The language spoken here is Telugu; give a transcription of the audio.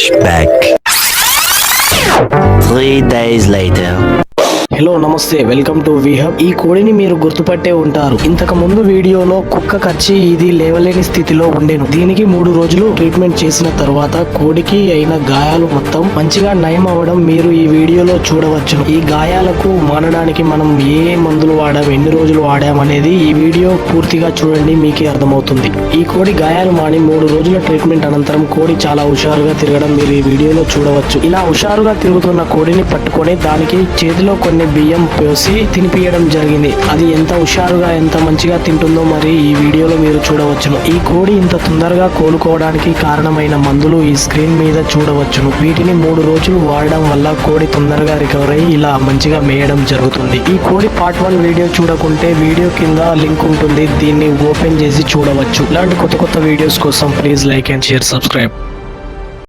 Flashback. 3 days later. హలో నమస్తే, వెల్కమ్ టు విహబ్. ఈ కోడిని మీరు గుర్తుపట్టే ఉంటారు. ఇంతకు ముందు వీడియోలో కుక్క కచ్చి ఇది లేవలేని స్థితిలో ఉండేను. దీనికి 3 రోజులు ట్రీట్మెంట్ చేసిన తర్వాత కోడికి అయిన గాయాలు మొత్తం మంచిగా నయం అవ్వడం మీరు ఈ వీడియోలో చూడవచ్చును. ఈ గాయాలకు మానడానికి మనం ఏ మందులు వాడాం, ఎన్ని రోజులు వాడాం అనేది ఈ వీడియో పూర్తిగా చూడండి, మీకే అర్థమవుతుంది. ఈ కోడి గాయాలు మాని 3 రోజుల ట్రీట్మెంట్ అనంతరం కోడి చాలా హుషారుగా తిరగడం మీరు ఈ వీడియోలో చూడవచ్చు. ఇలా హుషారుగా తిరుగుతున్న కోడిని పట్టుకొని దానికి చేతిలో కొన్ని బియ్యం పోసి తినిపియడం జరిగింది. అది ఎంత హుషారుగా ఎంత మంచిగా తింటుందో మరి ఈ వీడియోలో మీరు చూడవచ్చును. ఈ కోడి ఇంత తొందరగా కోలుకోవడానికి కారణమైన మందులు ఈ స్క్రీన్ మీద చూడవచ్చును. వీటిని 3 రోజులు వాడడం వల్ల కోడి తొందరగా రికవర్ అయ్యి ఇలా మంచిగా మేయడం జరుగుతుంది. ఈ కోడి పార్ట్ 1 వీడియో చూడకుంటే వీడియో కింద లింక్ ఉంటుంది, దీన్ని ఓపెన్ చేసి చూడవచ్చు. ఇలాంటి కొత్త వీడియోస్ కోసం please like and share, subscribe.